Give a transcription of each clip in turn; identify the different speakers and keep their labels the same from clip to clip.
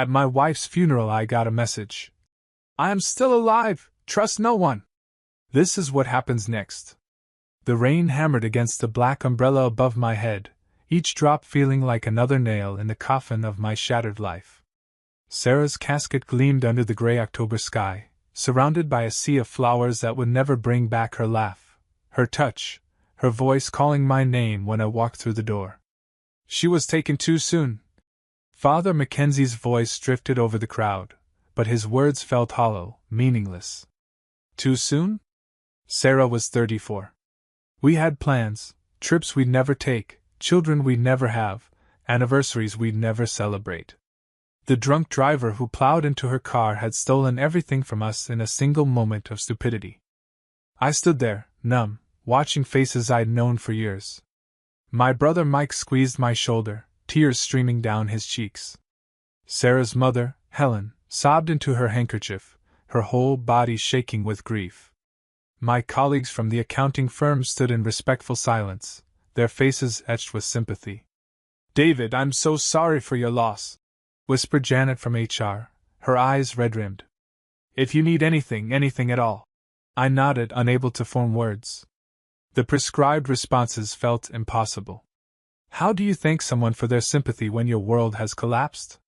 Speaker 1: At my wife's funeral, I got a message. I am still alive, trust no one. This is what happens next. The rain hammered against the black umbrella above my head, each drop feeling like another nail in the coffin of my shattered life. Sarah's casket gleamed under the gray October sky, surrounded by a sea of flowers that would never bring back her laugh, her touch, her voice calling my name when I walked through the door. She was taken too soon. Father Mackenzie's voice drifted over the crowd, but his words felt hollow, meaningless. Too soon? Sarah was 34. We had plans, trips we'd never take, children we'd never have, anniversaries we'd never celebrate. The drunk driver who plowed into her car had stolen everything from us in a single moment of stupidity. I stood there, numb, watching faces I'd known for years. My brother Mike squeezed my shoulder, tears streaming down his cheeks. Sarah's mother, Helen, sobbed into her handkerchief, her whole body shaking with grief. My colleagues from the accounting firm stood in respectful silence, their faces etched with sympathy. "David, I'm so sorry for your loss," whispered Janet from HR, her eyes red-rimmed. "If you need anything at all." I nodded, unable to form words. The prescribed responses felt impossible. How do you thank someone for their sympathy when your world has collapsed?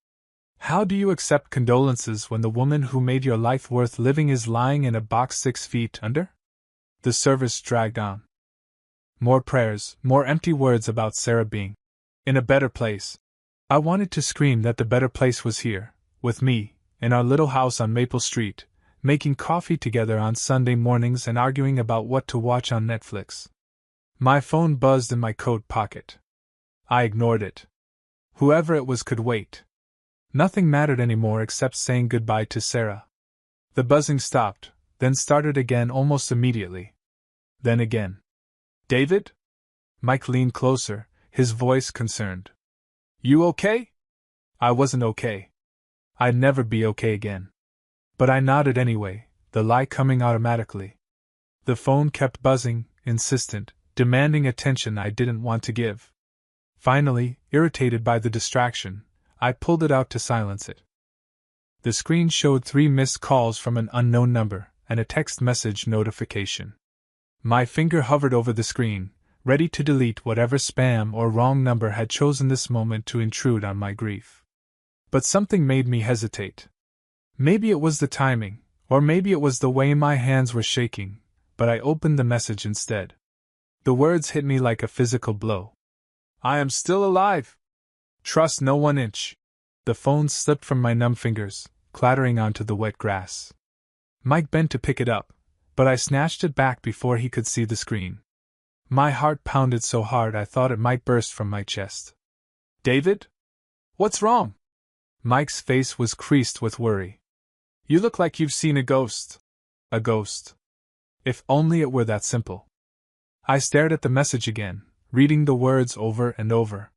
Speaker 1: How do you accept condolences when the woman who made your life worth living is lying in a box 6 feet under? The service dragged on. More prayers, more empty words about Sarah being in a better place. I wanted to scream that the better place was here, with me, in our little house on Maple Street, making coffee together on Sunday mornings and arguing about what to watch on Netflix. My phone buzzed in my coat pocket. I ignored it. Whoever it was could wait. Nothing mattered anymore except saying goodbye to Sarah. The buzzing stopped, then started again almost immediately. Then again. "David?" Mike leaned closer, his voice concerned. "You okay?" I wasn't okay. I'd never be okay again. But I nodded anyway, the lie coming automatically. The phone kept buzzing, insistent, demanding attention I didn't want to give. Finally, irritated by the distraction, I pulled it out to silence it. The screen showed 3 missed calls from an unknown number, and a text message notification. My finger hovered over the screen, ready to delete whatever spam or wrong number had chosen this moment to intrude on my grief. But something made me hesitate. Maybe it was the timing, or maybe it was the way my hands were shaking, but I opened the message instead. The words hit me like a physical blow. "I am still alive. Trust no one inch." The phone slipped from my numb fingers, clattering onto the wet grass. Mike bent to pick it up, but I snatched it back before he could see the screen. My heart pounded so hard I thought it might burst from my chest. "David? What's wrong?" Mike's face was creased with worry. "You look like you've seen a ghost." A ghost. If only it were that simple. I stared at the message again, reading the words over and over.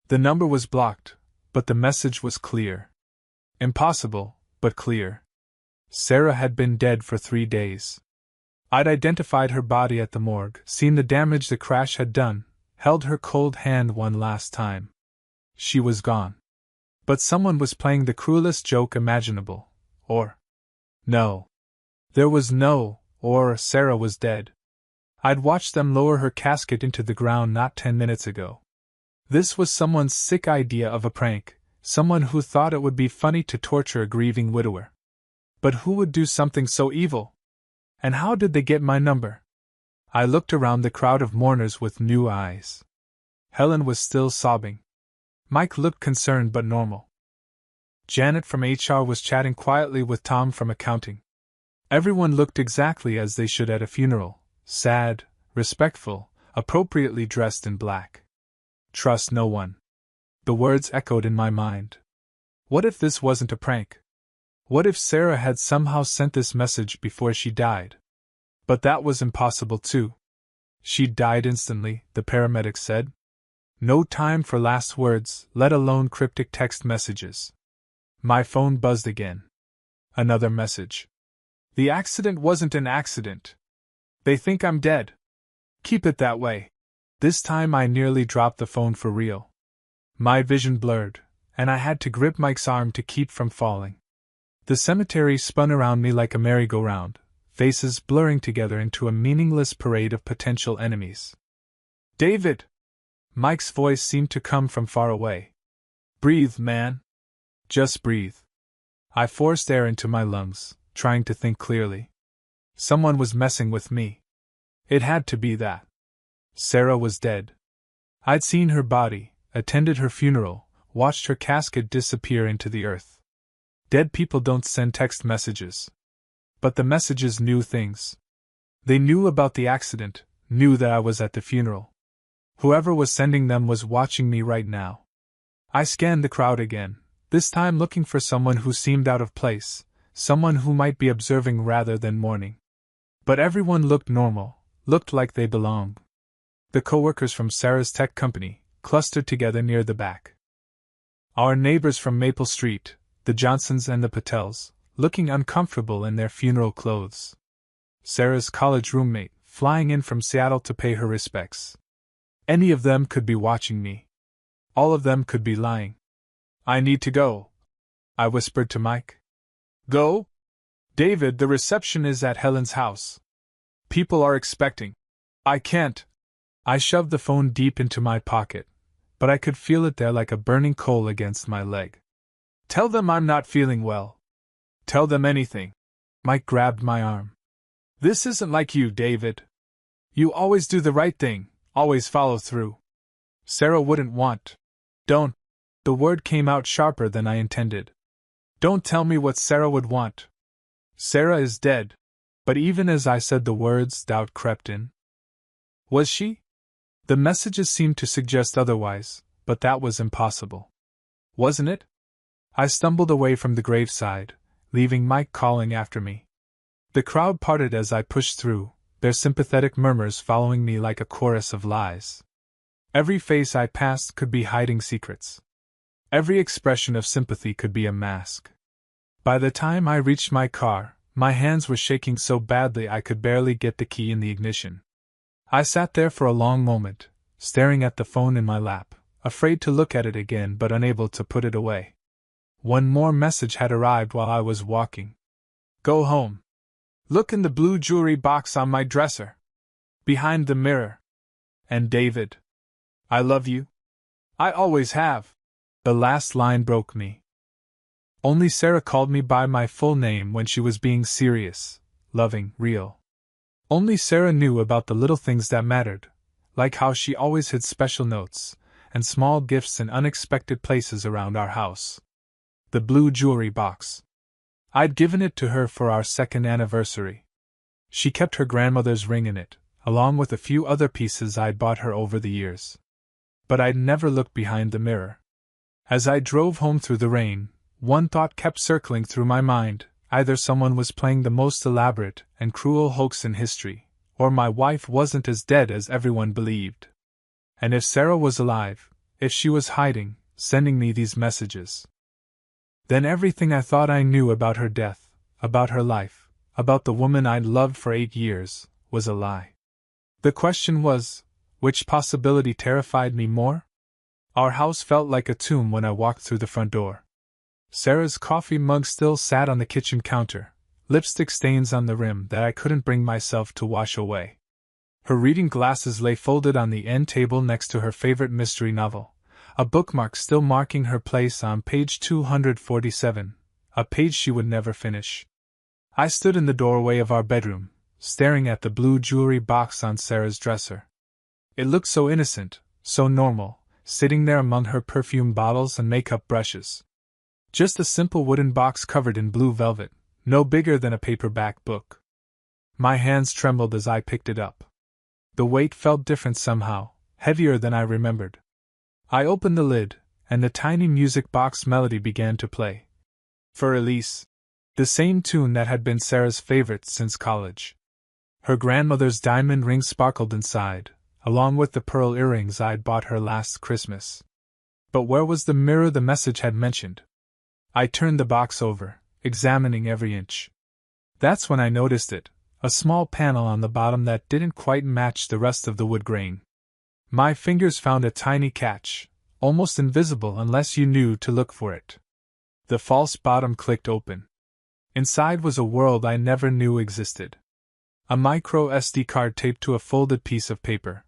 Speaker 1: The number was blocked, but the message was clear. Impossible, but clear. Sarah had been dead for 3 days. I'd identified her body at the morgue, seen the damage the crash had done, held her cold hand one last time. She was gone. But someone was playing the cruelest joke imaginable. No. There was no, or Sarah was dead. I'd watched them lower her casket into the ground not 10 minutes ago. This was someone's sick idea of a prank, someone who thought it would be funny to torture a grieving widower. But who would do something so evil? And how did they get my number? I looked around the crowd of mourners with new eyes. Helen was still sobbing. Mike looked concerned but normal. Janet from HR was chatting quietly with Tom from accounting. Everyone looked exactly as they should at a funeral, sad, respectful, appropriately dressed in black. Trust no one. The words echoed in my mind. What if this wasn't a prank? What if Sarah had somehow sent this message before she died? But that was impossible too. She died instantly, the paramedic said. No time for last words, let alone cryptic text messages. My phone buzzed again. Another message. The accident wasn't an accident. They think I'm dead. Keep it that way. This time I nearly dropped the phone for real. My vision blurred, and I had to grip Mike's arm to keep from falling. The cemetery spun around me like a merry-go-round, faces blurring together into a meaningless parade of potential enemies. "David!" Mike's voice seemed to come from far away. "Breathe, man. Just breathe." I forced air into my lungs, trying to think clearly. Someone was messing with me. It had to be that. Sarah was dead. I'd seen her body, attended her funeral, watched her casket disappear into the earth. Dead people don't send text messages. But the messages knew things. They knew about the accident, knew that I was at the funeral. Whoever was sending them was watching me right now. I scanned the crowd again, this time looking for someone who seemed out of place, someone who might be observing rather than mourning. But everyone looked normal, looked like they belonged. The co-workers from Sarah's tech company, clustered together near the back. Our neighbors from Maple Street, the Johnsons and the Patels, looking uncomfortable in their funeral clothes. Sarah's college roommate, flying in from Seattle to pay her respects. Any of them could be watching me. All of them could be lying. "I need to go," I whispered to Mike. "Go? David, the reception is at Helen's house. People are expecting. I can't." I shoved the phone deep into my pocket, but I could feel it there like a burning coal against my leg. "Tell them I'm not feeling well. Tell them anything." Mike grabbed my arm. "This isn't like you, David. You always do the right thing, always follow through. Sarah wouldn't want. Don't." The word came out sharper than I intended. "Don't tell me what Sarah would want. Sarah is dead." But even as I said the words, doubt crept in. Was she? The messages seemed to suggest otherwise, but that was impossible. Wasn't it? I stumbled away from the graveside, leaving Mike calling after me. The crowd parted as I pushed through, their sympathetic murmurs following me like a chorus of lies. Every face I passed could be hiding secrets. Every expression of sympathy could be a mask. By the time I reached my car, my hands were shaking so badly I could barely get the key in the ignition. I sat there for a long moment, staring at the phone in my lap, afraid to look at it again but unable to put it away. One more message had arrived while I was walking. "Go home. Look in the blue jewelry box on my dresser. Behind the mirror. And David. I love you. I always have." The last line broke me. Only Sarah called me by my full name when she was being serious, loving, real. Only Sarah knew about the little things that mattered, like how she always hid special notes and small gifts in unexpected places around our house. The blue jewelry box. I'd given it to her for our second anniversary. She kept her grandmother's ring in it, along with a few other pieces I'd bought her over the years. But I'd never looked behind the mirror. As I drove home through the rain, one thought kept circling through my mind: either someone was playing the most elaborate and cruel hoax in history, or my wife wasn't as dead as everyone believed. And if Sarah was alive, if she was hiding, sending me these messages, then everything I thought I knew about her death, about her life, about the woman I'd loved for 8 years, was a lie. The question was, which possibility terrified me more? Our house felt like a tomb when I walked through the front door. Sarah's coffee mug still sat on the kitchen counter, lipstick stains on the rim that I couldn't bring myself to wash away. Her reading glasses lay folded on the end table next to her favorite mystery novel, a bookmark still marking her place on page 247, a page she would never finish. I stood in the doorway of our bedroom, staring at the blue jewelry box on Sarah's dresser. It looked so innocent, so normal, sitting there among her perfume bottles and makeup brushes. Just a simple wooden box covered in blue velvet, no bigger than a paperback book. My hands trembled as I picked it up. The weight felt different somehow, heavier than I remembered. I opened the lid, and the tiny music box melody began to play. For Elise. The same tune that had been Sarah's favorite since college. Her grandmother's diamond ring sparkled inside, along with the pearl earrings I'd bought her last Christmas. But where was the mirror the message had mentioned? I turned the box over, examining every inch. That's when I noticed it, a small panel on the bottom that didn't quite match the rest of the wood grain. My fingers found a tiny catch, almost invisible unless you knew to look for it. The false bottom clicked open. Inside was a world I never knew existed. A micro SD card taped to a folded piece of paper.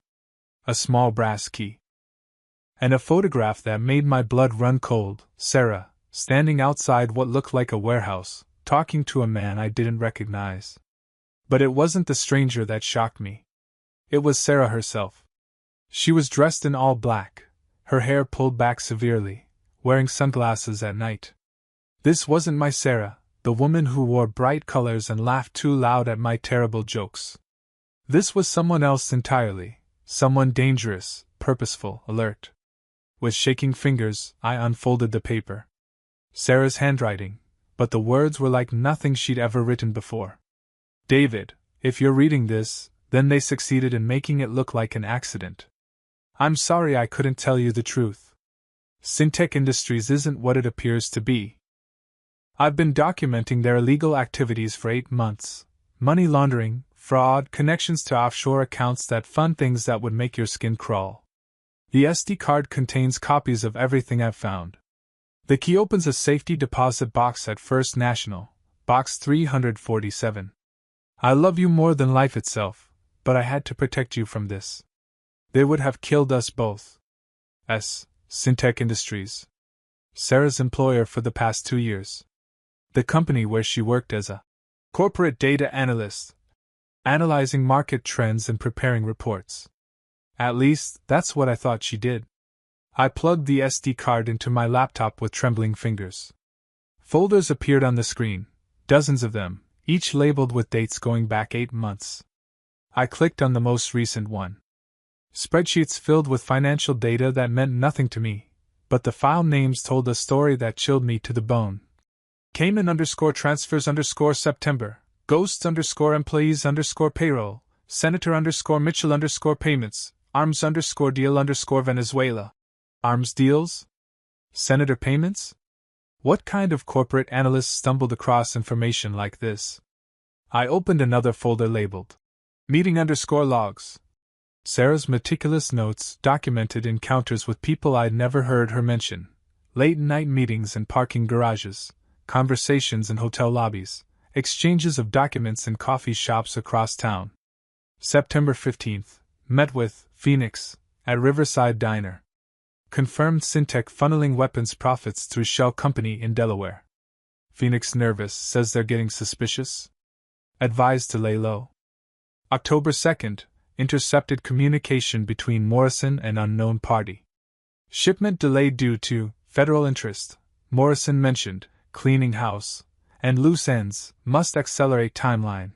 Speaker 1: A small brass key. And a photograph that made my blood run cold. Sarah, standing outside what looked like a warehouse, talking to a man I didn't recognize. But it wasn't the stranger that shocked me. It was Sarah herself. She was dressed in all black, her hair pulled back severely, wearing sunglasses at night. This wasn't my Sarah, the woman who wore bright colors and laughed too loud at my terrible jokes. This was someone else entirely, someone dangerous, purposeful, alert. With shaking fingers, I unfolded the paper. Sarah's handwriting, but the words were like nothing she'd ever written before. David, if you're reading this, then they succeeded in making it look like an accident. I'm sorry I couldn't tell you the truth. Syntec Industries isn't what it appears to be. I've been documenting their illegal activities for 8 months. Money laundering, fraud, connections to offshore accounts that fund things that would make your skin crawl. The SD card contains copies of everything I've found. The key opens a safety deposit box at First National, box 347. I love you more than life itself, but I had to protect you from this. They would have killed us both. Syntec Industries. Sarah's employer for the past 2 years. The company where she worked as a corporate data analyst, analyzing market trends and preparing reports. At least, that's what I thought she did. I plugged the SD card into my laptop with trembling fingers. Folders appeared on the screen, dozens of them, each labeled with dates going back 8 months. I clicked on the most recent one. Spreadsheets filled with financial data that meant nothing to me, but the file names told a story that chilled me to the bone. Cayman_transfers_September, Ghosts_employees_payroll, Senator_Mitchell_payments, Arms_deal_Venezuela. Arms deals? Senator payments? What kind of corporate analyst stumbled across information like this? I opened another folder labeled Meeting_logs. Sarah's meticulous notes documented encounters with people I'd never heard her mention, late-night meetings in parking garages, conversations in hotel lobbies, exchanges of documents in coffee shops across town. September 15th, met with Phoenix at Riverside Diner. Confirmed Syntec funneling weapons profits through shell company in Delaware. Phoenix nervous, says they're getting suspicious. Advised to lay low. October 2nd, intercepted communication between Morrison and unknown party. Shipment delayed due to federal interest. Morrison mentioned cleaning house and loose ends, must accelerate timeline.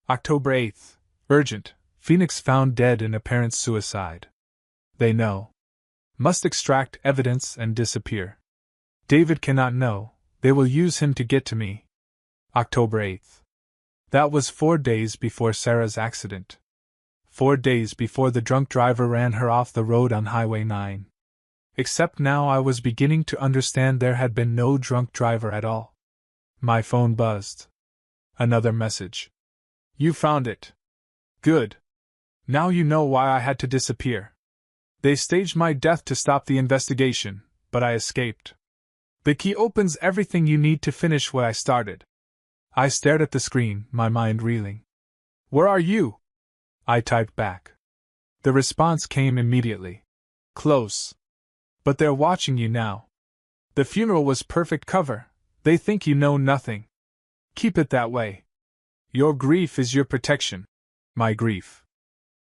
Speaker 1: October 8th, urgent. Phoenix found dead in apparent suicide. They know. Must extract evidence and disappear. David cannot know. They will use him to get to me. October 8th. That was 4 days before Sarah's accident. 4 days before the drunk driver ran her off the road on Highway 9. Except now I was beginning to understand there had been no drunk driver at all. My phone buzzed. Another message. You found it. Good. Now you know why I had to disappear. They staged my death to stop the investigation, but I escaped. The key opens everything you need to finish what I started. I stared at the screen, my mind reeling. Where are you? I typed back. The response came immediately. Close. But they're watching you now. The funeral was perfect cover. They think you know nothing. Keep it that way. Your grief is your protection. My grief.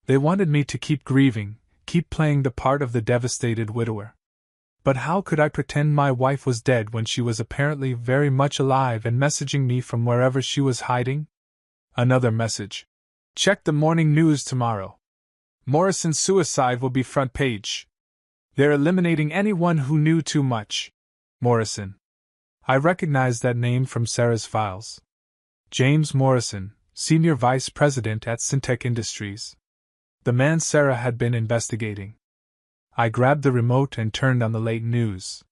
Speaker 1: They wanted me to keep grieving, keep playing the part of the devastated widower. But how could I pretend my wife was dead when she was apparently very much alive and messaging me from wherever she was hiding? Another message. Check the morning news tomorrow. Morrison's suicide will be front page. They're eliminating anyone who knew too much. Morrison. I recognized that name from Sarah's files. James Morrison, Senior Vice President at Syntec Industries. The man Sarah had been investigating. I grabbed the remote and turned on the late news.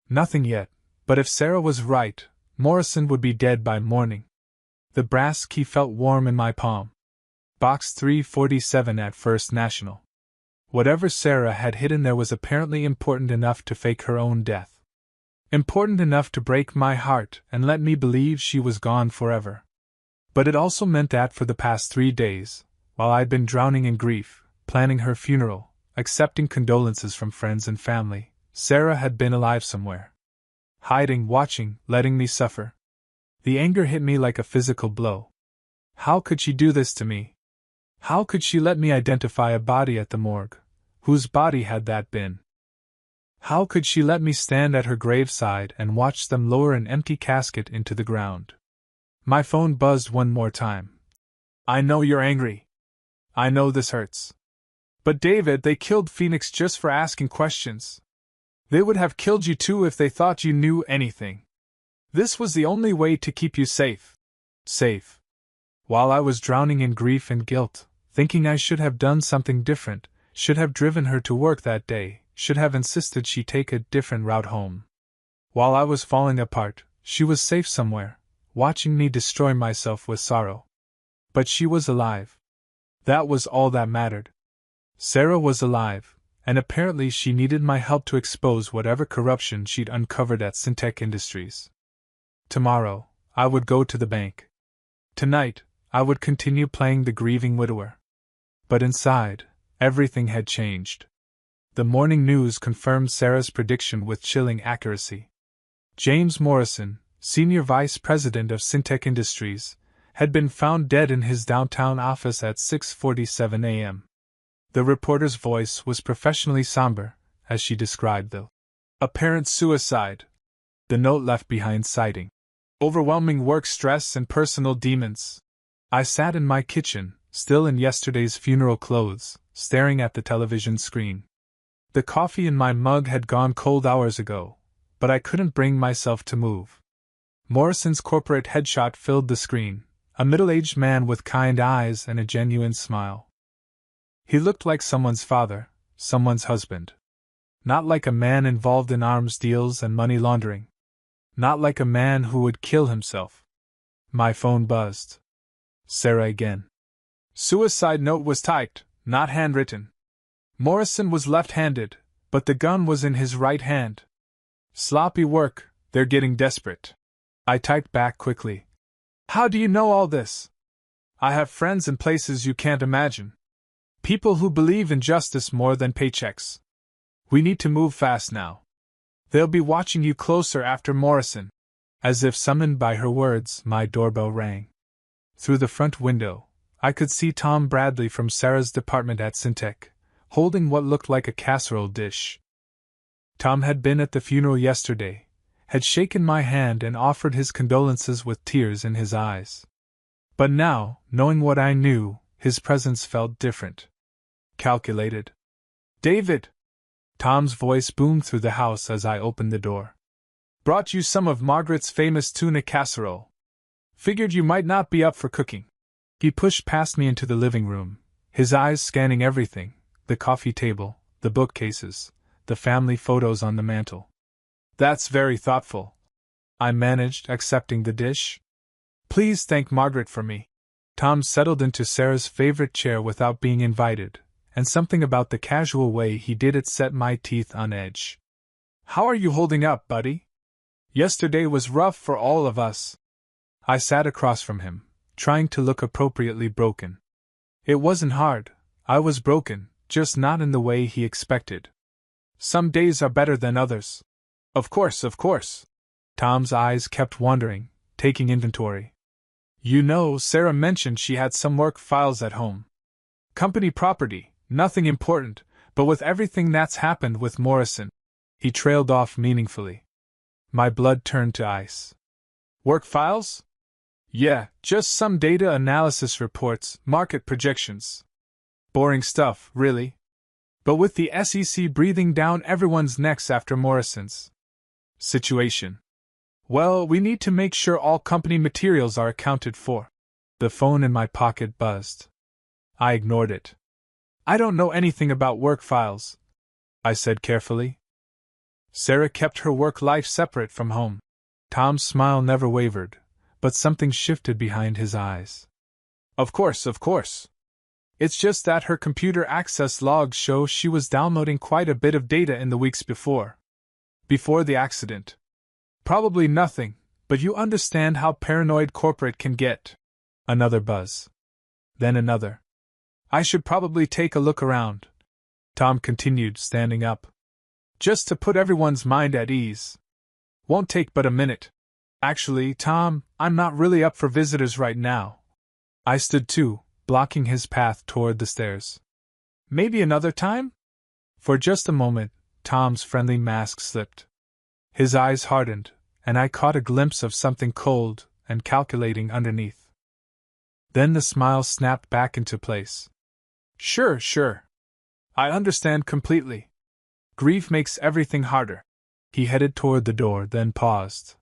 Speaker 1: Nothing yet, but if Sarah was right, Morrison would be dead by morning. The brass key felt warm in my palm. Box 347 at First National. Whatever Sarah had hidden there was apparently important enough to fake her own death. Important enough to break my heart and let me believe she was gone forever. But it also meant that for the past 3 days, while I'd been drowning in grief, planning her funeral, accepting condolences from friends and family, Sarah had been alive somewhere. Hiding, watching, letting me suffer. The anger hit me like a physical blow. How could she do this to me? How could she let me identify a body at the morgue? Whose body had that been? How could she let me stand at her graveside and watch them lower an empty casket into the ground? My phone buzzed one more time. I know you're angry. I know this hurts. But David, they killed Phoenix just for asking questions. They would have killed you too if they thought you knew anything. This was the only way to keep you safe. Safe. While I was drowning in grief and guilt, thinking I should have done something different, should have driven her to work that day, should have insisted she take a different route home. While I was falling apart, she was safe somewhere, watching me destroy myself with sorrow. But she was alive. That was all that mattered. Sarah was alive, and apparently she needed my help to expose whatever corruption she'd uncovered at Syntec Industries. Tomorrow, I would go to the bank. Tonight, I would continue playing the grieving widower. But inside, everything had changed. The morning news confirmed Sarah's prediction with chilling accuracy. James Morrison, senior vice president of Syntec Industries, had been found dead in his downtown office at 6:47 a.m. The reporter's voice was professionally somber, as she described the apparent suicide. The note left behind citing overwhelming work stress and personal demons. I sat in my kitchen, still in yesterday's funeral clothes, staring at the television screen. The coffee in my mug had gone cold hours ago, but I couldn't bring myself to move. Morrison's corporate headshot filled the screen, a middle-aged man with kind eyes and a genuine smile. He looked like someone's father, someone's husband. Not like a man involved in arms deals and money laundering. Not like a man who would kill himself. My phone buzzed. Sarah again. Suicide note was typed, not handwritten. Morrison was left-handed, but the gun was in his right hand. Sloppy work, they're getting desperate. I typed back quickly. How do you know all this? I have friends in places you can't imagine. People who believe in justice more than paychecks. We need to move fast now. They'll be watching you closer after Morrison. As if summoned by her words, my doorbell rang. Through the front window, I could see Tom Bradley from Sarah's department at Syntec, holding what looked like a casserole dish. Tom had been at the funeral yesterday, had shaken my hand and offered his condolences with tears in his eyes. But now, knowing what I knew, his presence felt different. Calculated. David! Tom's voice boomed through the house as I opened the door. Brought you some of Margaret's famous tuna casserole. Figured you might not be up for cooking. He pushed past me into the living room, his eyes scanning everything, the coffee table, the bookcases, the family photos on the mantel. That's very thoughtful. I managed, accepting the dish. Please thank Margaret for me. Tom settled into Sarah's favorite chair without being invited, and something about the casual way he did it set my teeth on edge. How are you holding up, buddy? Yesterday was rough for all of us. I sat across from him, trying to look appropriately broken. It wasn't hard, I was broken, just not in the way he expected. Some days are better than others. Of course, of course. Tom's eyes kept wandering, taking inventory. You know, Sarah mentioned she had some work files at home. Company property, nothing important, but with everything that's happened with Morrison. He trailed off meaningfully. My blood turned to ice. Work files? Yeah, just some data analysis reports, market projections. Boring stuff, really. But with the SEC breathing down everyone's necks after Morrison's situation. Well, we need to make sure all company materials are accounted for. The phone in my pocket buzzed. I ignored it. I don't know anything about work files, I said carefully. Sarah kept her work life separate from home. Tom's smile never wavered, but something shifted behind his eyes. Of course, of course. It's just that her computer access logs show she was downloading quite a bit of data in the weeks before. Before the accident. Probably nothing, but you understand how paranoid corporate can get. Another buzz. Then another. I should probably take a look around. Tom continued, standing up. Just to put everyone's mind at ease. Won't take but a minute. Actually, Tom, I'm not really up for visitors right now. I stood too, blocking his path toward the stairs. Maybe another time? For just a moment, Tom's friendly mask slipped. His eyes hardened, and I caught a glimpse of something cold and calculating underneath. Then the smile snapped back into place. Sure. I understand completely. Grief makes everything harder. He headed toward the door, then paused.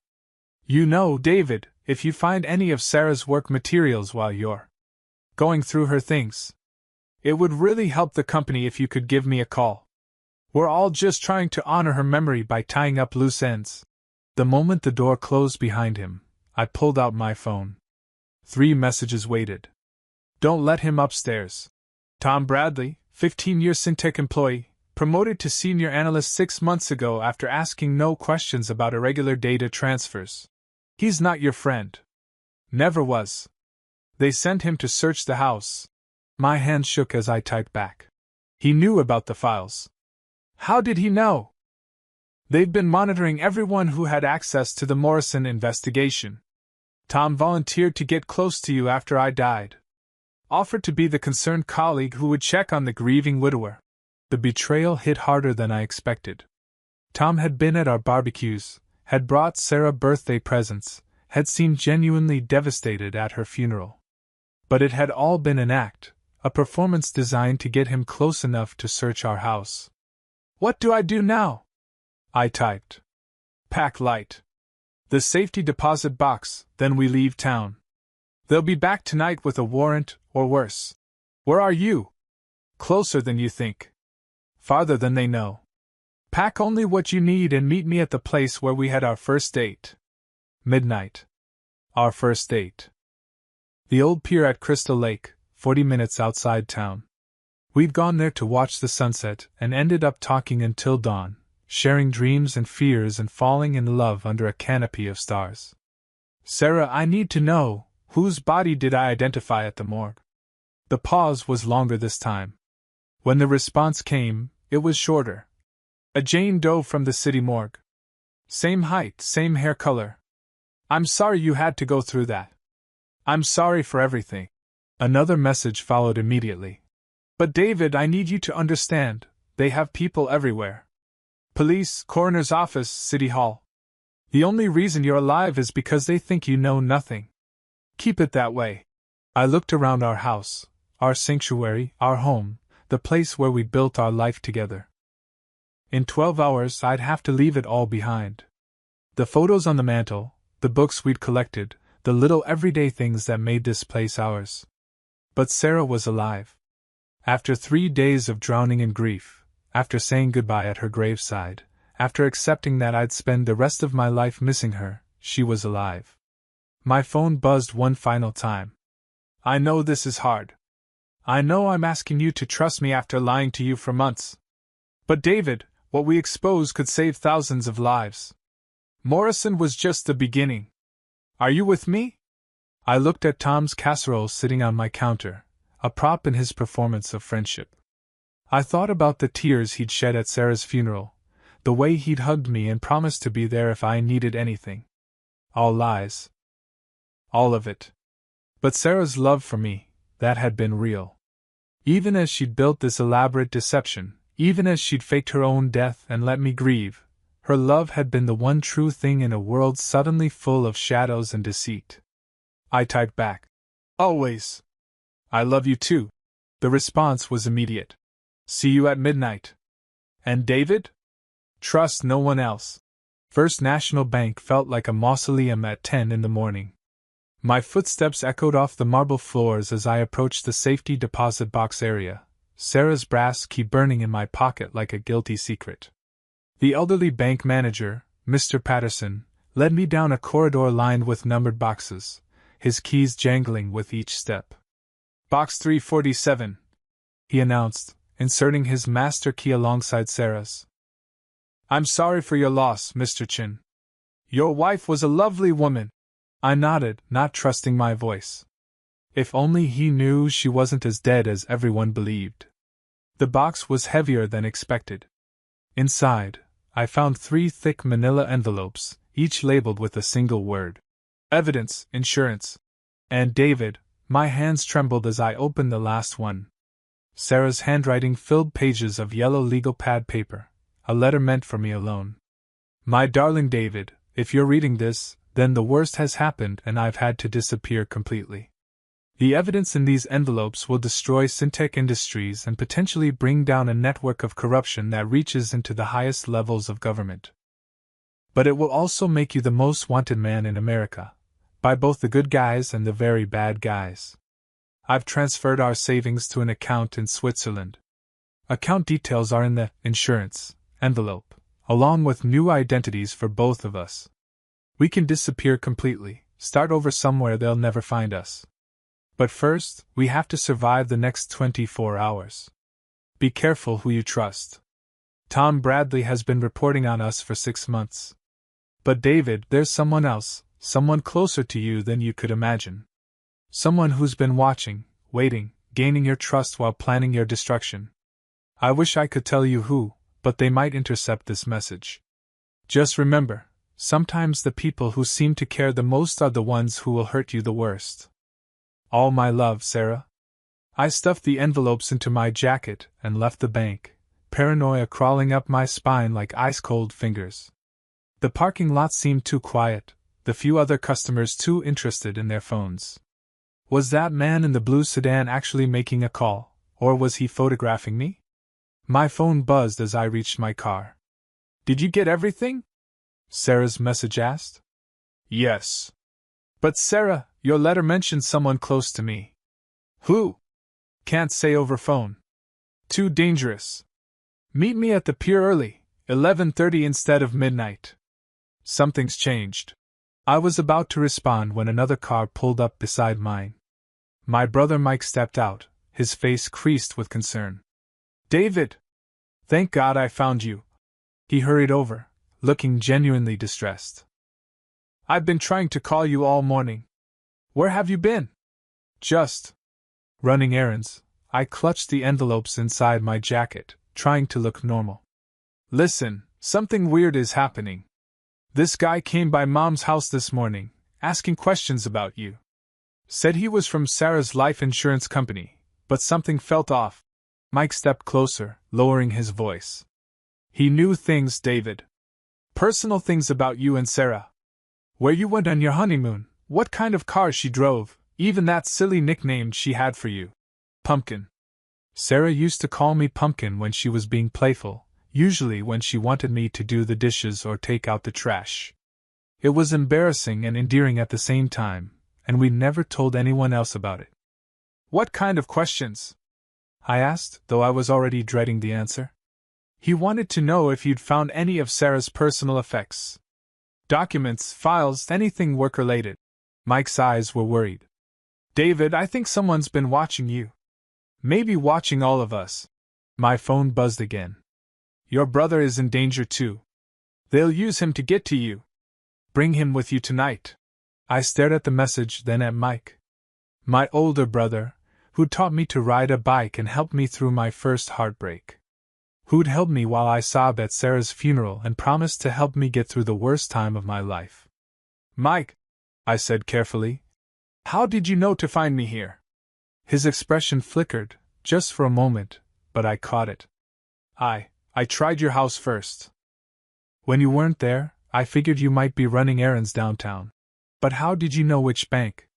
Speaker 1: You know, David, if you find any of Sarah's work materials while you're going through her things, it would really help the company if you could give me a call. We're all just trying to honor her memory by tying up loose ends. The moment the door closed behind him, I pulled out my phone. 3 messages waited. Don't let him upstairs. Tom Bradley, 15-year Syntec employee, promoted to senior analyst 6 months ago after asking no questions about irregular data transfers. He's not your friend. Never was. They sent him to search the house. My hand shook as I typed back. He knew about the files. How did he know? They've been monitoring everyone who had access to the Morrison investigation. Tom volunteered to get close to you after I died. Offered to be the concerned colleague who would check on the grieving widower. The betrayal hit harder than I expected. Tom had been at our barbecues, had brought Sarah birthday presents, had seemed genuinely devastated at her funeral. But it had all been an act, a performance designed to get him close enough to search our house. What do I do now? I typed. Pack light. The safety deposit box, then we leave town. They'll be back tonight with a warrant, or worse. Where are you? Closer than you think. Farther than they know. Pack only what you need and meet me at the place where we had our first date. Midnight. Our first date. The old pier at Crystal Lake, 40 minutes outside town. We'd gone there to watch the sunset and ended up talking until dawn, sharing dreams and fears and falling in love under a canopy of stars. Sarah, I need to know, whose body did I identify at the morgue? The pause was longer this time. When the response came, it was shorter. A Jane Doe from the city morgue. Same height, same hair color. I'm sorry you had to go through that. I'm sorry for everything. Another message followed immediately. But David, I need you to understand, they have people everywhere. Police, coroner's office, city hall. The only reason you're alive is because they think you know nothing. Keep it that way. I looked around our house, our sanctuary, our home, the place where we built our life together. In 12 hours, I'd have to leave it all behind. The photos on the mantel, the books we'd collected, the little everyday things that made this place ours. But Sarah was alive. After 3 days of drowning in grief, after saying goodbye at her graveside, after accepting that I'd spend the rest of my life missing her, she was alive. My phone buzzed one final time. I know this is hard. I know I'm asking you to trust me after lying to you for months. But David, what we expose could save thousands of lives. Morrison was just the beginning. Are you with me? I looked at Tom's casserole sitting on my counter, a prop in his performance of friendship. I thought about the tears he'd shed at Sarah's funeral, the way he'd hugged me and promised to be there if I needed anything. All lies. All of it. But Sarah's love for me, that had been real. Even as she'd built this elaborate deception, even as she'd faked her own death and let me grieve, her love had been the one true thing in a world suddenly full of shadows and deceit. I typed back. Always. I love you too. The response was immediate. See you at midnight. And David? Trust no one else. First National Bank felt like a mausoleum at 10 in the morning. My footsteps echoed off the marble floors as I approached the safety deposit box area, Sarah's brass key burning in my pocket like a guilty secret. The elderly bank manager, Mr. Patterson, led me down a corridor lined with numbered boxes, his keys jangling with each step. Box 347, he announced, inserting his master key alongside Sarah's. I'm sorry for your loss, Mr. Chin. Your wife was a lovely woman. I nodded, not trusting my voice. If only he knew she wasn't as dead as everyone believed. The box was heavier than expected. Inside, I found 3 thick manila envelopes, each labeled with a single word. Evidence, insurance. And David, my hands trembled as I opened the last one. Sarah's handwriting filled pages of yellow legal pad paper, a letter meant for me alone. My darling David, if you're reading this, then the worst has happened and I've had to disappear completely. The evidence in these envelopes will destroy Syntech Industries and potentially bring down a network of corruption that reaches into the highest levels of government. But it will also make you the most wanted man in America, by both the good guys and the very bad guys. I've transferred our savings to an account in Switzerland. Account details are in the insurance envelope, along with new identities for both of us. We can disappear completely, start over somewhere they'll never find us. But first, we have to survive the next 24 hours. Be careful who you trust. Tom Bradley has been reporting on us for 6 months. But David, there's someone else, someone closer to you than you could imagine. Someone who's been watching, waiting, gaining your trust while planning your destruction. I wish I could tell you who, but they might intercept this message. Just remember, sometimes the people who seem to care the most are the ones who will hurt you the worst. All my love, Sarah. I stuffed the envelopes into my jacket and left the bank, paranoia crawling up my spine like ice-cold fingers. The parking lot seemed too quiet, the few other customers too interested in their phones. Was that man in the blue sedan actually making a call, or was he photographing me? My phone buzzed as I reached my car. Did you get everything? Sarah's message asked. Yes. But Sarah, your letter mentioned someone close to me. Who? Can't say over phone. Too dangerous. Meet me at the pier early, 11:30 instead of midnight. Something's changed. I was about to respond when another car pulled up beside mine. My brother Mike stepped out, his face creased with concern. David! Thank God I found you. He hurried over, looking genuinely distressed. I've been trying to call you all morning. Where have you been? Just running errands. I clutched the envelopes inside my jacket, trying to look normal. Listen, something weird is happening. This guy came by Mom's house this morning, asking questions about you. Said he was from Sarah's life insurance company, but something felt off. Mike stepped closer, lowering his voice. He knew things, David. Personal things about you and Sarah. Where you went on your honeymoon, what kind of car she drove, even that silly nickname she had for you. Pumpkin. Sarah used to call me Pumpkin when she was being playful, usually when she wanted me to do the dishes or take out the trash. It was embarrassing and endearing at the same time, and we never told anyone else about it. What kind of questions? I asked, though I was already dreading the answer. He wanted to know if you'd found any of Sarah's personal effects. Documents, files, anything work-related. Mike's eyes were worried. David, I think someone's been watching you. Maybe watching all of us. My phone buzzed again. Your brother is in danger too. They'll use him to get to you. Bring him with you tonight. I stared at the message, then at Mike. My older brother, who taught me to ride a bike and helped me through my first heartbreak. Who'd held me while I sobbed at Sarah's funeral and promised to help me get through the worst time of my life. Mike, I said carefully, how did you know to find me here? His expression flickered, just for a moment, but I caught it. I tried your house first. When you weren't there, I figured you might be running errands downtown. But how did you know which bank?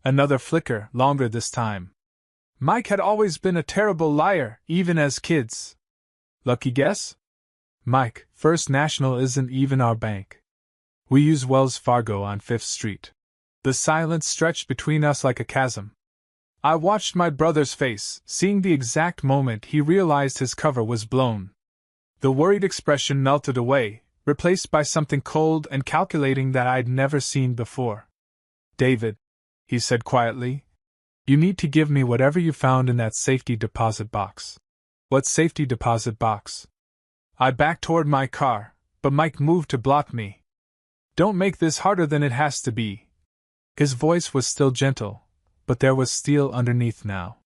Speaker 1: Another flicker, longer this time. Mike had always been a terrible liar, even as kids. Lucky guess? Mike, First National isn't even our bank. We use Wells Fargo on 5th Street. The silence stretched between us like a chasm. I watched my brother's face, seeing the exact moment he realized his cover was blown. The worried expression melted away, replaced by something cold and calculating that I'd never seen before. David, he said quietly, You need to give me whatever you found in that safety deposit box. What safety deposit box? I backed toward my car, but Mike moved to block me. Don't make this harder than it has to be. His voice was still gentle, but there was steel underneath now.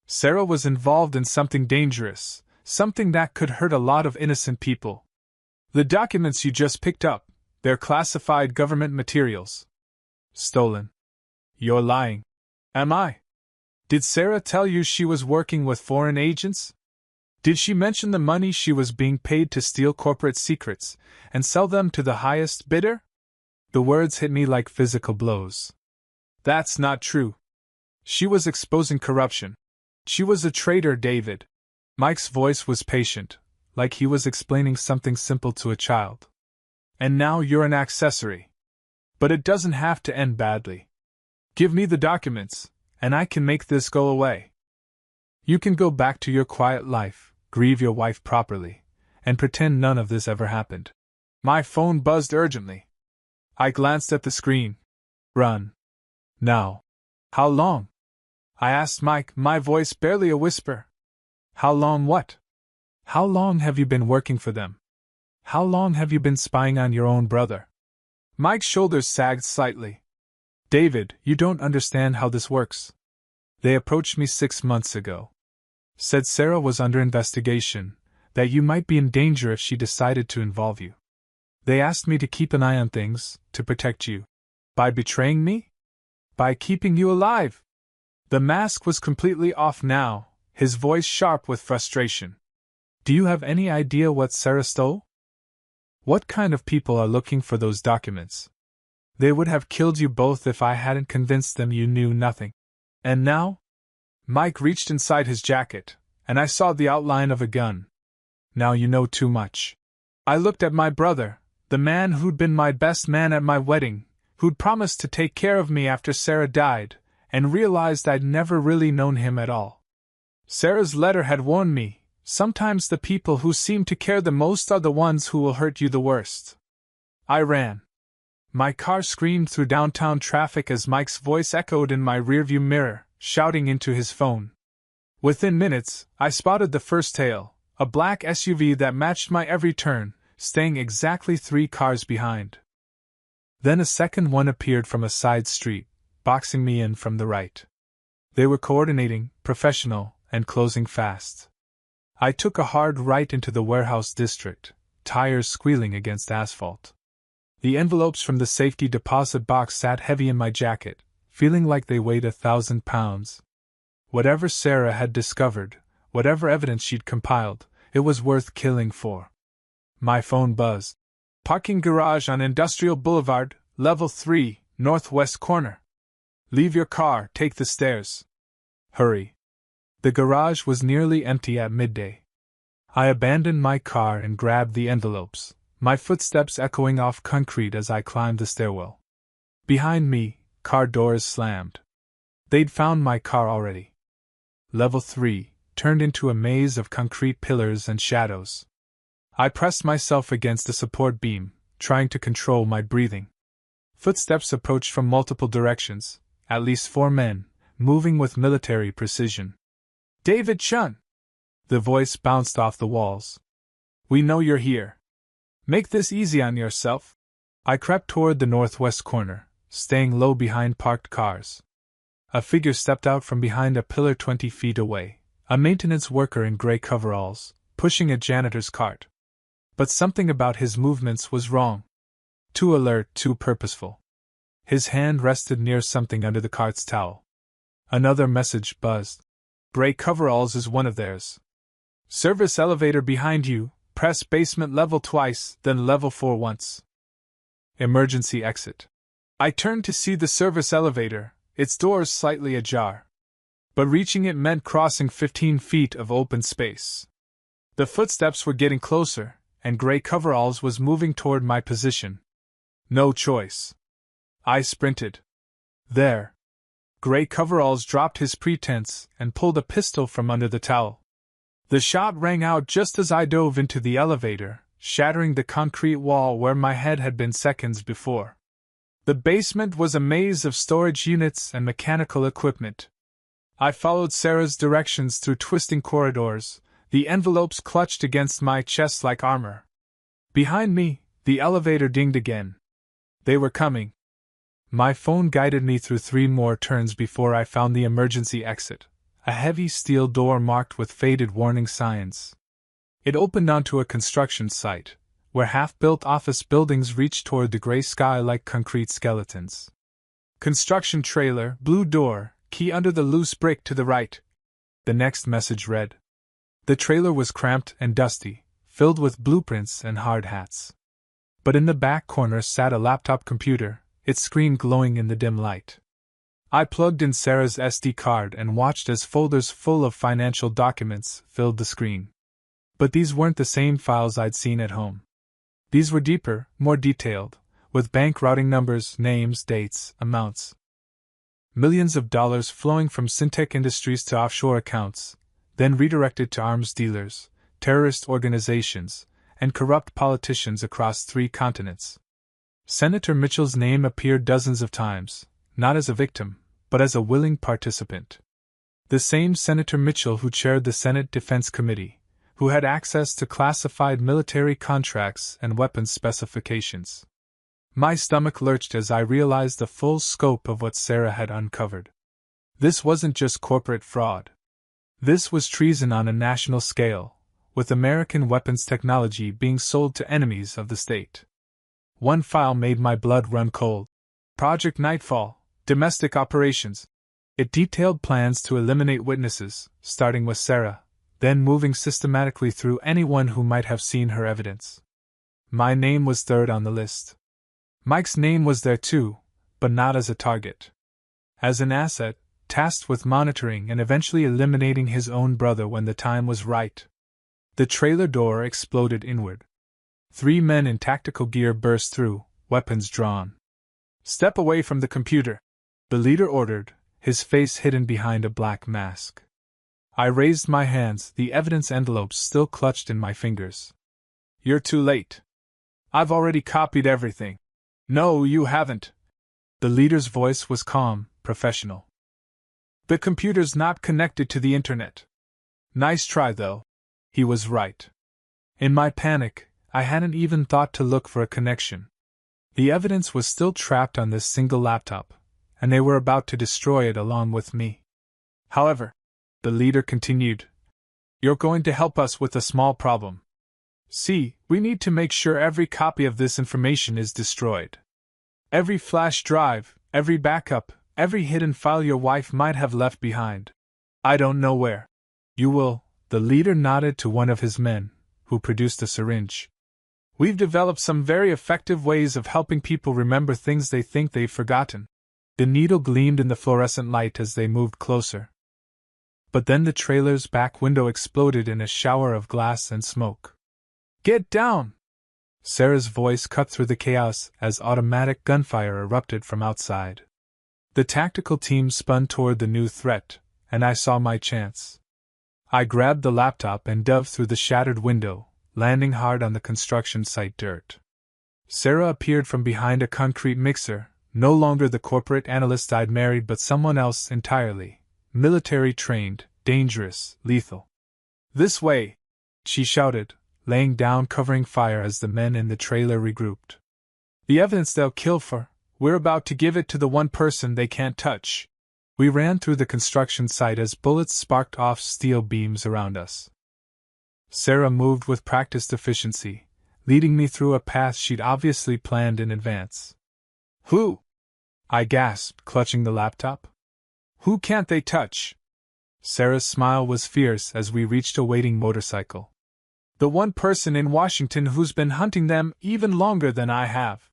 Speaker 1: Sarah was involved in something dangerous, something that could hurt a lot of innocent people. The documents you just picked up, they're classified government materials. Stolen. You're lying. Am I? Did Sarah tell you she was working with foreign agents? Did she mention the money she was being paid to steal corporate secrets and sell them to the highest bidder? The words hit me like physical blows. That's not true. She was exposing corruption. She was a traitor, David. Mike's voice was patient, like he was explaining something simple to a child. And now you're an accessory. But it doesn't have to end badly. Give me the documents, and I can make this go away. You can go back to your quiet life, grieve your wife properly, and pretend none of this ever happened. My phone buzzed urgently. I glanced at the screen. Run. Now. How long? I asked Mike, my voice barely a whisper. How long what? How long have you been working for them? How long have you been spying on your own brother? Mike's shoulders sagged slightly. David, you don't understand how this works. They approached me 6 months ago. Said Sarah was under investigation, that you might be in danger if she decided to involve you. They asked me to keep an eye on things, to protect you. By betraying me? By keeping you alive? The mask was completely off now, his voice sharp with frustration. Do you have any idea what Sarah stole? What kind of people are looking for those documents? They would have killed you both if I hadn't convinced them you knew nothing. And now? Mike reached inside his jacket, and I saw the outline of a gun. Now you know too much. I looked at my brother, the man who'd been my best man at my wedding, who'd promised to take care of me after Sarah died, and realized I'd never really known him at all. Sarah's letter had warned me, sometimes the people who seem to care the most are the ones who will hurt you the worst. I ran. My car screamed through downtown traffic as Mike's voice echoed in my rearview mirror, shouting into his phone. Within minutes, I spotted the first tail, a black SUV that matched my every turn, staying exactly 3 cars behind. Then a second one appeared from a side street, boxing me in from the right. They were coordinating, professional, and closing fast. I took a hard right into the warehouse district, tires squealing against asphalt. The envelopes from the safety deposit box sat heavy in my jacket, feeling like they weighed 1,000 pounds. Whatever Sarah had discovered, whatever evidence she'd compiled, it was worth killing for. My phone buzzed. Parking garage on Industrial Boulevard, level 3, northwest corner. Leave your car, take the stairs. Hurry. The garage was nearly empty at midday. I abandoned my car and grabbed the envelopes, my footsteps echoing off concrete as I climbed the stairwell. Behind me, car doors slammed. They'd found my car already. Level 3 turned into a maze of concrete pillars and shadows. I pressed myself against a support beam, trying to control my breathing. Footsteps approached from multiple directions, at least 4 men, moving with military precision. David Chun! The voice bounced off the walls. We know you're here. Make this easy on yourself. I crept toward the northwest corner, staying low behind parked cars. A figure stepped out from behind a pillar 20 feet away, a maintenance worker in gray coveralls, pushing a janitor's cart. But something about his movements was wrong. Too alert, too purposeful. His hand rested near something under the cart's towel. Another message buzzed. Gray coveralls is one of theirs. Service elevator behind you, press basement level twice, then level 4 once. Emergency exit. I turned to see the service elevator, its doors slightly ajar. But reaching it meant crossing 15 feet of open space. The footsteps were getting closer, and gray coveralls was moving toward my position. No choice. I sprinted. There. Gray coveralls dropped his pretense and pulled a pistol from under the towel. The shot rang out just as I dove into the elevator, shattering the concrete wall where my head had been seconds before. The basement was a maze of storage units and mechanical equipment. I followed Sarah's directions through twisting corridors, the envelopes clutched against my chest like armor. Behind me, the elevator dinged again. They were coming. My phone guided me through 3 more turns before I found the emergency exit, a heavy steel door marked with faded warning signs. It opened onto a construction site, where half-built office buildings reached toward the gray sky like concrete skeletons. Construction trailer, blue door, key under the loose brick to the right. The next message read. The trailer was cramped and dusty, filled with blueprints and hard hats. But in the back corner sat a laptop computer, its screen glowing in the dim light. I plugged in Sarah's SD card and watched as folders full of financial documents filled the screen. But these weren't the same files I'd seen at home. These were deeper, more detailed, with bank routing numbers, names, dates, amounts. Millions of dollars flowing from Syntec Industries to offshore accounts, then redirected to arms dealers, terrorist organizations, and corrupt politicians across 3 continents. Senator Mitchell's name appeared dozens of times, not as a victim, but as a willing participant. The same Senator Mitchell who chaired the Senate Defense Committee, who had access to classified military contracts and weapons specifications. My stomach lurched as I realized the full scope of what Sarah had uncovered. This wasn't just corporate fraud. This was treason on a national scale, with American weapons technology being sold to enemies of the state. One file made my blood run cold. Project Nightfall, Domestic Operations. It detailed plans to eliminate witnesses, starting with Sarah, then moving systematically through anyone who might have seen her evidence. My name was third on the list. Mike's name was there too, but not as a target. As an asset, tasked with monitoring and eventually eliminating his own brother when the time was right. The trailer door exploded inward. 3 men in tactical gear burst through, weapons drawn. "Step away from the computer," the leader ordered, his face hidden behind a black mask. I raised my hands, the evidence envelopes still clutched in my fingers. "You're too late. I've already copied everything." "No, you haven't." The leader's voice was calm, professional. "The computer's not connected to the internet." Nice try, though. He was right. In my panic, I hadn't even thought to look for a connection. The evidence was still trapped on this single laptop, and they were about to destroy it along with me. "However," the leader continued, "you're going to help us with a small problem. See, we need to make sure every copy of this information is destroyed. Every flash drive, every backup, every hidden file your wife might have left behind. I don't know where. You will." The leader nodded to one of his men, who produced a syringe. "We've developed some very effective ways of helping people remember things they think they've forgotten." The needle gleamed in the fluorescent light as they moved closer. But then the trailer's back window exploded in a shower of glass and smoke. "Get down!" Sarah's voice cut through the chaos as automatic gunfire erupted from outside. The tactical team spun toward the new threat, and I saw my chance. I grabbed the laptop and dove through the shattered window, landing hard on the construction site dirt. Sarah appeared from behind a concrete mixer, no longer the corporate analyst I'd married but someone else entirely. Military-trained, dangerous, lethal. "This way!" she shouted, laying down covering fire as the men in the trailer regrouped. "The evidence they'll kill for, we're about to give it to the one person they can't touch." We ran through the construction site as bullets sparked off steel beams around us. Sarah moved with practiced efficiency, leading me through a path she'd obviously planned in advance. "Who?" I gasped, clutching the laptop. "Who can't they touch?" Sarah's smile was fierce as we reached a waiting motorcycle. "The one person in Washington who's been hunting them even longer than I have.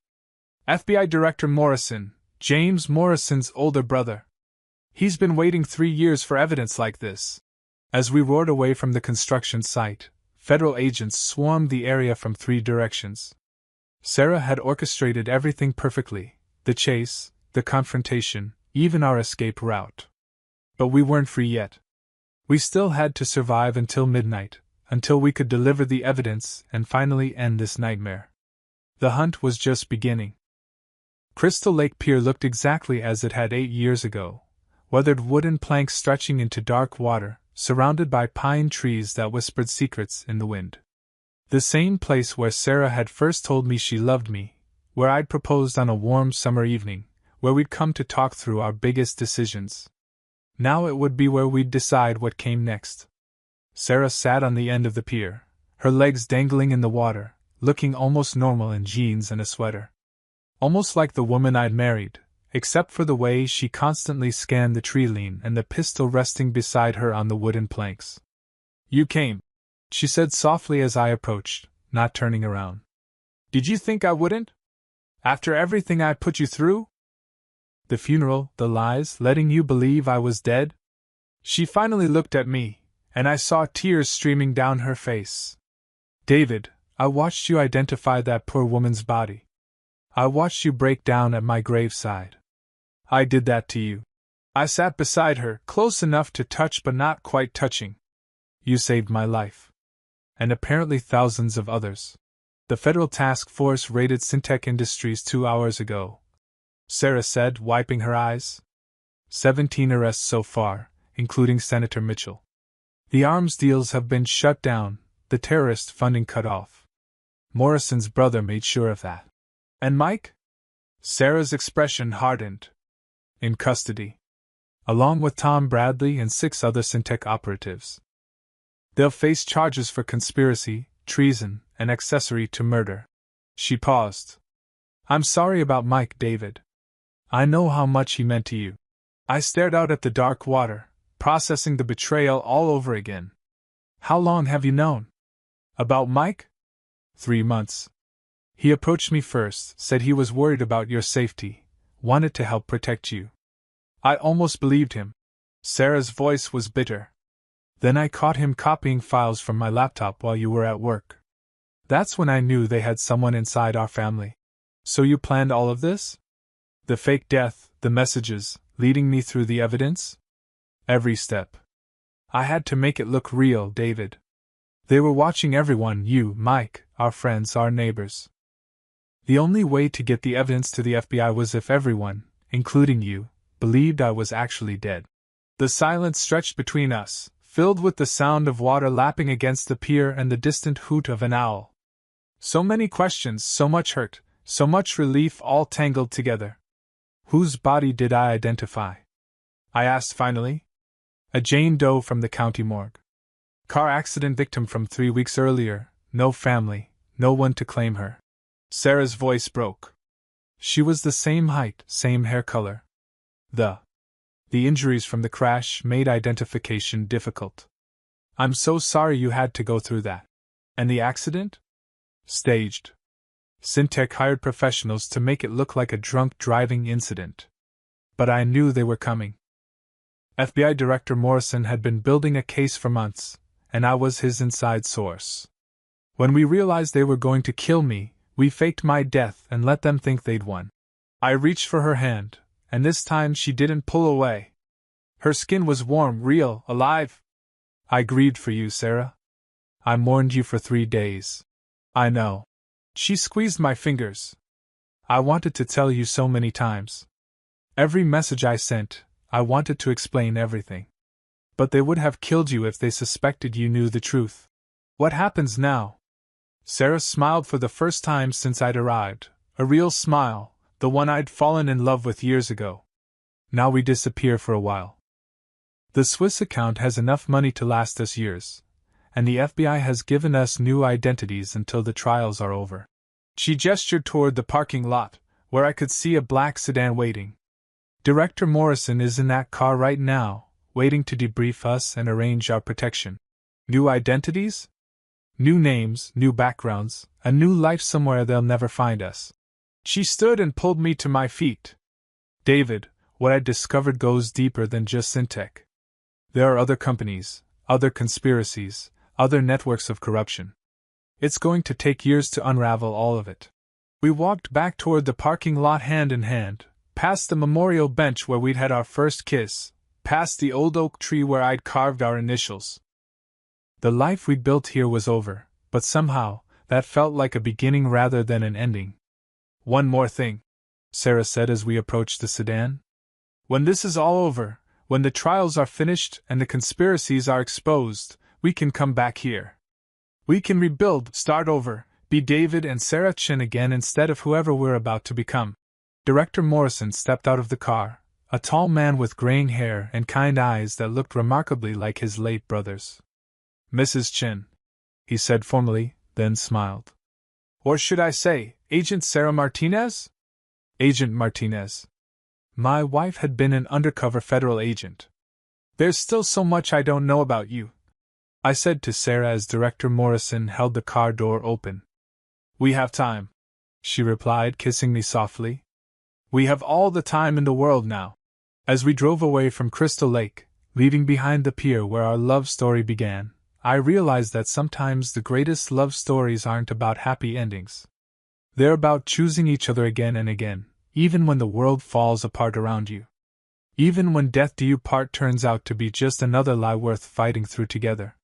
Speaker 1: FBI Director Morrison, James Morrison's older brother. He's been waiting 3 years for evidence like this." As we roared away from the construction site, federal agents swarmed the area from 3 directions. Sarah had orchestrated everything perfectly, the chase, the confrontation, even our escape route. But we weren't free yet. We still had to survive until midnight, until we could deliver the evidence and finally end this nightmare. The hunt was just beginning. Crystal Lake Pier looked exactly as it had 8 years ago, weathered wooden planks stretching into dark water, surrounded by pine trees that whispered secrets in the wind. The same place where Sarah had first told me she loved me, where I'd proposed on a warm summer evening, where we'd come to talk through our biggest decisions. Now it would be where we'd decide what came next. Sarah sat on the end of the pier, her legs dangling in the water, looking almost normal in jeans and a sweater. Almost like the woman I'd married, except for the way she constantly scanned the tree line and the pistol resting beside her on the wooden planks. "You came," she said softly as I approached, not turning around. "Did you think I wouldn't? After everything I put you through? The funeral, the lies, letting you believe I was dead?" She finally looked at me, and I saw tears streaming down her face. "David, I watched you identify that poor woman's body. I watched you break down at my graveside. I did that to you. I sat beside her, close enough to touch but not quite touching. You saved my life. And apparently thousands of others. The federal task force raided Syntec Industries 2 hours ago," Sarah said, wiping her eyes. 17 arrests so far, including Senator Mitchell. The arms deals have been shut down, the terrorist funding cut off. Morrison's brother made sure of that. And Mike?" Sarah's expression hardened. "In custody. Along with Tom Bradley and 6 other Syntec operatives. They'll face charges for conspiracy, treason, and accessory to murder." She paused. "I'm sorry about Mike, David. I know how much he meant to you." I stared out at the dark water, processing the betrayal all over again. "How long have you known?" "About Mike?" 3 months. He approached me first, said he was worried about your safety, wanted to help protect you. I almost believed him. Sarah's voice was bitter. Then I caught him copying files from my laptop while you were at work. That's when I knew they had someone inside our family. So you planned all of this? The fake death, the messages, leading me through the evidence? Every step. I had to make it look real, David. They were watching everyone, you, Mike, our friends, our neighbors. The only way to get the evidence to the FBI was if everyone, including you, believed I was actually dead. The silence stretched between us, filled with the sound of water lapping against the pier and the distant hoot of an owl. So many questions, so much hurt, so much relief all tangled together. Whose body did I identify? I asked finally. A Jane Doe from the county morgue. Car accident victim from 3 weeks earlier, no family, no one to claim her. Sarah's voice broke. She was the same height, same hair color. The injuries from the crash made identification difficult. I'm so sorry you had to go through that. And the accident? Staged. Syntec hired professionals to make it look like a drunk driving incident. But I knew they were coming. FBI Director Morrison had been building a case for months, and I was his inside source. When we realized they were going to kill me, we faked my death and let them think they'd won. I reached for her hand, and this time she didn't pull away. Her skin was warm, real, alive. I grieved for you, Sarah. I mourned you for 3 days. I know. She squeezed my fingers. I wanted to tell you so many times. Every message I sent, I wanted to explain everything. But they would have killed you if they suspected you knew the truth. What happens now? Sarah smiled for the first time since I'd arrived, a real smile, the one I'd fallen in love with years ago. Now we disappear for a while. The Swiss account has enough money to last us years, and the FBI has given us new identities until the trials are over. She gestured toward the parking lot, where I could see a black sedan waiting. Director Morrison is in that car right now, waiting to debrief us and arrange our protection. New identities? New names, new backgrounds, a new life somewhere they'll never find us. She stood and pulled me to my feet. David, what I discovered goes deeper than just Syntec. There are other companies, other conspiracies, other networks of corruption. It's going to take years to unravel all of it. We walked back toward the parking lot hand in hand, past the memorial bench where we'd had our first kiss, past the old oak tree where I'd carved our initials. The life we'd built here was over, but somehow, that felt like a beginning rather than an ending. One more thing, Sarah said as we approached the sedan. When this is all over, When the trials are finished and the conspiracies are exposed, we can come back here. We can rebuild, start over, be David and Sarah Chin again instead of whoever we're about to become. Director Morrison stepped out of the car, a tall man with graying hair and kind eyes that looked remarkably like his late brother's. Mrs. Chin, he said formally, then smiled. Or should I say, Agent Sarah Martinez? Agent Martinez. My wife had been an undercover federal agent. There's still so much I don't know about you, I said to Sarah as Director Morrison held the car door open. We have time, she replied, kissing me softly. We have all the time in the world now. As we drove away from Crystal Lake, leaving behind the pier where our love story began, I realized that sometimes the greatest love stories aren't about happy endings. They're about choosing each other again and again, even when the world falls apart around you. Even when death do you part turns out to be just another lie worth fighting through together.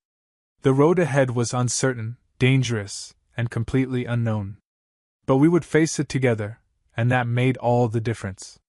Speaker 1: The road ahead was uncertain, dangerous, and completely unknown. But we would face it together, and that made all the difference.